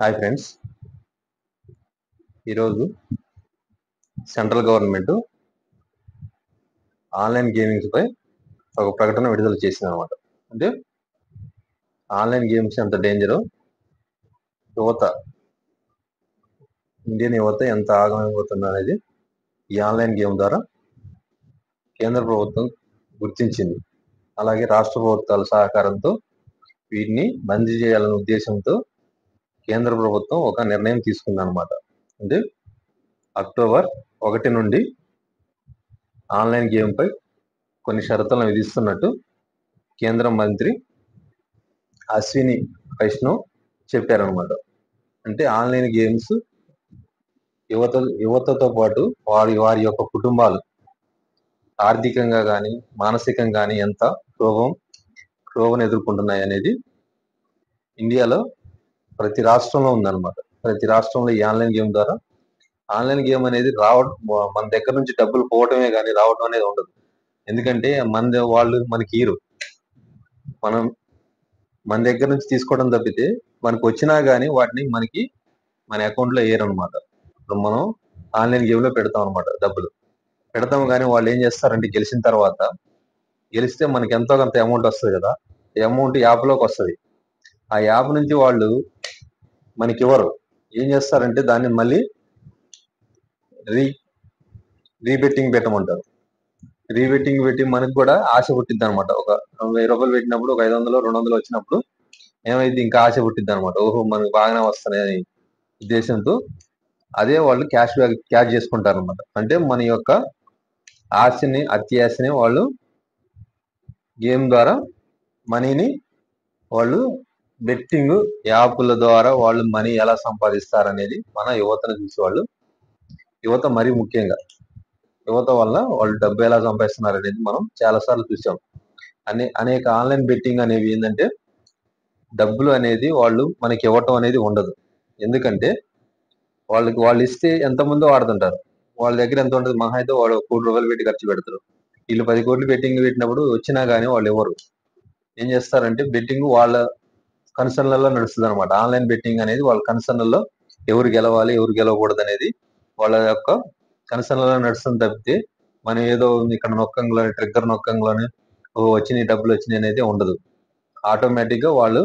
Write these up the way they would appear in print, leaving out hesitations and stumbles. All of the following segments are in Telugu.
హాయ్ ఫ్రెండ్స్, ఈరోజు సెంట్రల్ గవర్నమెంట్ ఆన్లైన్ గేమింగ్స్ పై ఒక ప్రకటన విడుదల చేసింది అనమాట. అంటే ఆన్లైన్ గేమ్స్ ఎంత డేంజరో, యువత ఇండియన్ యువత ఎంత ఆగమైపోతుంది అనేది ఈ ఆన్లైన్ గేమ్ ద్వారా కేంద్ర ప్రభుత్వం గుర్తించింది. అలాగే రాష్ట్ర ప్రభుత్వాల సహకారంతో వీటిని బందీ చేయాలనే ఉద్దేశంతో కేంద్ర ప్రభుత్వం ఒక నిర్ణయం తీసుకుందన్నమాట. అంటే అక్టోబర్ 1 నుండి ఆన్లైన్ గేమ్ పై కొన్ని షరతులను విధిస్తున్నట్టు కేంద్ర మంత్రి అశ్విని వైష్ణవ్ చెప్పారనమాట. అంటే ఆన్లైన్ గేమ్స్ యువతతో పాటు వారి యొక్క కుటుంబాలు ఆర్థికంగా కానీ మానసికంగా కానీ ఎంత క్షోభను ఎదుర్కొంటున్నాయి అనేది ఇండియాలో ప్రతి రాష్ట్రంలో ఉందన్నమాట. ప్రతి రాష్ట్రంలో ఈ ఆన్లైన్ గేమ్ ద్వారా ఆన్లైన్ గేమ్ అనేది రావడం, మన దగ్గర నుంచి డబ్బులు పోవటమే కానీ రావడం అనేది ఉండదు. ఎందుకంటే వాళ్ళు మనకి హీరో, మనం మన దగ్గర నుంచి తీసుకోవడం తప్పితే మనకు వచ్చినా కానీ వాటిని మన అకౌంట్ లో వేయరు అనమాట. మనం ఆన్లైన్ గేమ్ లో పెడతాం అనమాట, డబ్బులు పెడతాం. కానీ వాళ్ళు ఏం చేస్తారంటే గెలిస్తే మనకి ఎంతో కొంత అమౌంట్ వస్తుంది కదా, ఈ అమౌంట్ యాప్ లోకి వస్తుంది. ఆ యాప్ నుంచి వాళ్ళు మనకి ఇవ్వరు. ఏం చేస్తారంటే దాన్ని మళ్ళీ రీబెట్టింగ్ పెట్టమంటారు. రీబెట్టింగ్ పెట్టి మనకు కూడా ఆశ పుట్టిద్ది అనమాట. ఒక 1000 రూపాయలు పెట్టినప్పుడు ఒక 500 200 వచ్చినప్పుడు ఏమైంది, ఇంకా ఆశ పుట్టిద్ది అనమాట. ఓహో, మనకు బాగానే వస్తున్నాయి అనే ఉద్దేశంతో అదే వాళ్ళు క్యాష్ చేసుకుంటారు అనమాట. అంటే మన యొక్క అత్యాశని వాళ్ళు గేమ్ ద్వారా మనీని వాళ్ళు బెట్టింగ్ యాప్ల ద్వారా వాళ్ళు మనీ ఎలా సంపాదిస్తారనేది మన యువతను చూసి యువత మరీ ముఖ్యంగా యువత వల్ల వాళ్ళు డబ్బు ఎలా సంపాదిస్తున్నారు అనేది మనం చాలా సార్లు చూసాం. అనేక ఆన్లైన్ బెట్టింగ్ అనేవి ఏంటంటే డబ్బులు అనేది వాళ్ళు మనకి ఇవ్వటం అనేది ఉండదు. ఎందుకంటే వాళ్ళు ఇస్తే ఎంతమందో ఆడుతుంటారు. వాళ్ళ దగ్గర ఎంత ఉంటుంది, మహా అయితే వాళ్ళు 1 కోటి రూపాయలు పెట్టి ఖర్చు పెడతారు. వీళ్ళు 10 కోట్లు బెట్టింగ్ పెట్టినప్పుడు వచ్చినా కానీ వాళ్ళు ఎవరు ఏం చేస్తారంటే బెట్టింగ్ వాళ్ళ కన్సర్న్లలో నడుస్తుంది అనమాట. ఆన్లైన్ బెట్టింగ్ అనేది వాళ్ళ కన్సర్న్లలో ఎవరు గెలవాలి ఎవరు గెలవకూడదు అనేది వాళ్ళ యొక్క కన్సర్న్లలో నడుస్తుంది తప్పితే మనం ఏదో ఇక్కడ నొక్కంలోని ట్రిగ్గర్ నొక్కంలోని వచ్చినాయి డబ్బులు వచ్చినాయి అనేది ఉండదు. ఆటోమేటిక్ గా వాళ్ళు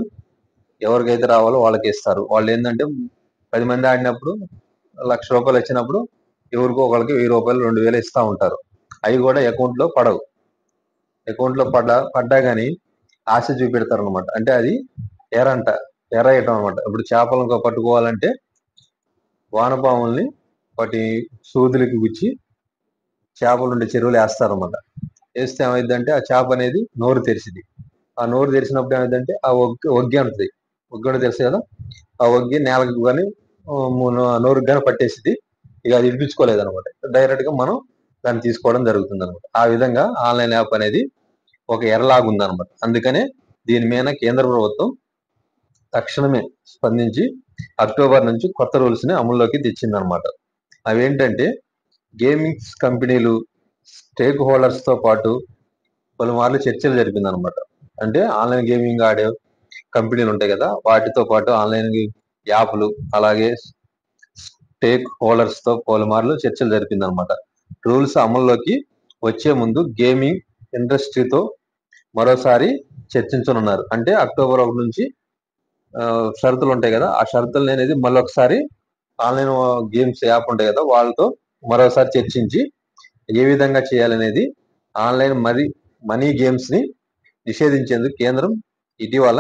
ఎవరికైతే రావాలో వాళ్ళకి ఇస్తారు. వాళ్ళు ఏంటంటే 10 మంది ఆడినప్పుడు 1,00,000 రూపాయలు వచ్చినప్పుడు ఎవరికో ఒకరికి 1000 రూపాయలు 2000 ఇస్తా ఉంటారు. అవి కూడా అకౌంట్ లో పడవు. అకౌంట్ లో పడ్డా కానీ ఆశ చూపెడతారు అనమాట. అంటే అది ఎరయటం అనమాట. ఇప్పుడు చేపలను పట్టుకోవాలంటే వానపాముల్ని వాటి సూదులకి గుచ్చి చేపలు ఉండే చెరువులు వేస్తారనమాట. వేస్తే ఏమైందంటే ఆ చేప అనేది నోరు తెరిచింది. ఆ నోరు తెరిచినప్పుడు ఏమైందంటే ఆ ఒగ్గి ఉంటుంది. ఒగ్గి తెలుసు కదా, ఆ ఒగ్గి నేలకు కానీ నోరుకి కానీ పట్టేసింది. ఇక అది విడిపించుకోలేదు అనమాట. డైరెక్ట్ గా మనం దాన్ని తీసుకోవడం జరుగుతుంది అనమాట. ఆ విధంగా ఆన్లైన్ యాప్ అనేది ఒక ఎరలాగా ఉందన్నమాట. అందుకనే దీని మీద కేంద్ర ప్రభుత్వం తక్షణమే స్పందించి అక్టోబర్ నుంచి కొత్త రూల్స్ ని అమల్లోకి తెచ్చిందనమాట. అవేంటంటే గేమింగ్స్ కంపెనీలు స్టేక్ హోల్డర్స్ తో పాటు పలుమార్లు చర్చలు జరిపింది అనమాట. అంటే ఆన్లైన్ గేమింగ్ ఆడే కంపెనీలు ఉంటాయి కదా, వాటితో పాటు ఆన్లైన్ యాప్లు అలాగే స్టేక్ హోల్డర్స్ తో పలుమార్లు చర్చలు జరిపింది అనమాట. రూల్స్ అమల్లోకి వచ్చే ముందు గేమింగ్ ఇండస్ట్రీతో మరోసారి చర్చించనున్నారు. అంటే అక్టోబర్ 1 నుంచి షరతులు ఉంటాయి కదా, ఆ షరతులు అనేది మళ్ళీ ఒకసారి ఆన్లైన్ గేమ్స్ యాప్ ఉంటాయి కదా వాళ్ళతో మరోసారి చర్చించి ఏ విధంగా చేయాలనేది ఆన్లైన్ మనీ గేమ్స్ ని నిషేధించేందుకు కేంద్రం ఇటీవల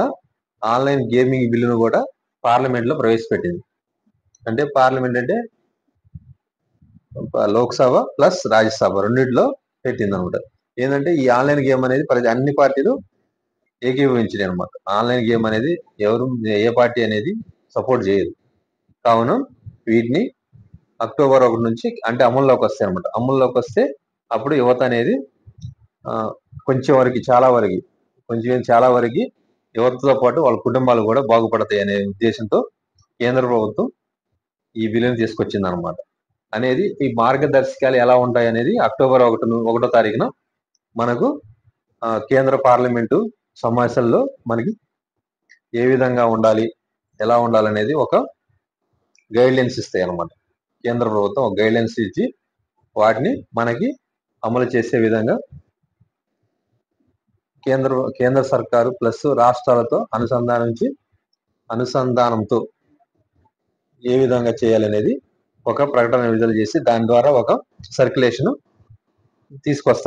ఆన్లైన్ గేమింగ్ బిల్లును కూడా పార్లమెంట్ లో ప్రవేశపెట్టింది. అంటే పార్లమెంట్ అంటే లోక్సభ ప్లస్ రాజ్యసభ రెండిట్లో పెట్టింది అనమాట. ఏంటంటే ఈ ఆన్లైన్ గేమ్ అనేది అన్ని పార్టీలు ఏకీభవించినాయి అనమాట. ఆన్లైన్ గేమ్ అనేది ఏ పార్టీ అనేది సపోర్ట్ చేయదు. కావున వీటిని అక్టోబర్ 1 నుంచి అంటే అమల్లోకి వస్తాయి అనమాట. అమల్లోకి వస్తే అప్పుడు యువత అనేది చాలా వరకు యువతతో పాటు వాళ్ళ కుటుంబాలు కూడా బాగుపడతాయి అనే ఉద్దేశంతో కేంద్ర ప్రభుత్వం ఈ బిల్లుని తీసుకొచ్చింది అనమాట. అనేది ఈ మార్గదర్శకాలు ఎలా ఉంటాయి అనేది అక్టోబర్ 1వ తారీఖున మనకు కేంద్ర పార్లమెంటు సమావేశంలో మనకి ఏ విధంగా ఉండాలి ఎలా ఉండాలనేది ఒక గైడ్ లైన్స్ ఇస్తాయి అన్నమాట. కేంద్ర ప్రభుత్వం ఒక గైడ్ లైన్స్ ఇచ్చి వాటిని మనకి అమలు చేసే విధంగా కేంద్ర సర్కారు ప్లస్ రాష్ట్రాలతో అనుసంధానంతో ఏ విధంగా చేయాలనేది ఒక ప్రకటన విడుదల చేసి దాని ద్వారా ఒక సర్క్యులేషన్ తీసుకొస్తారు.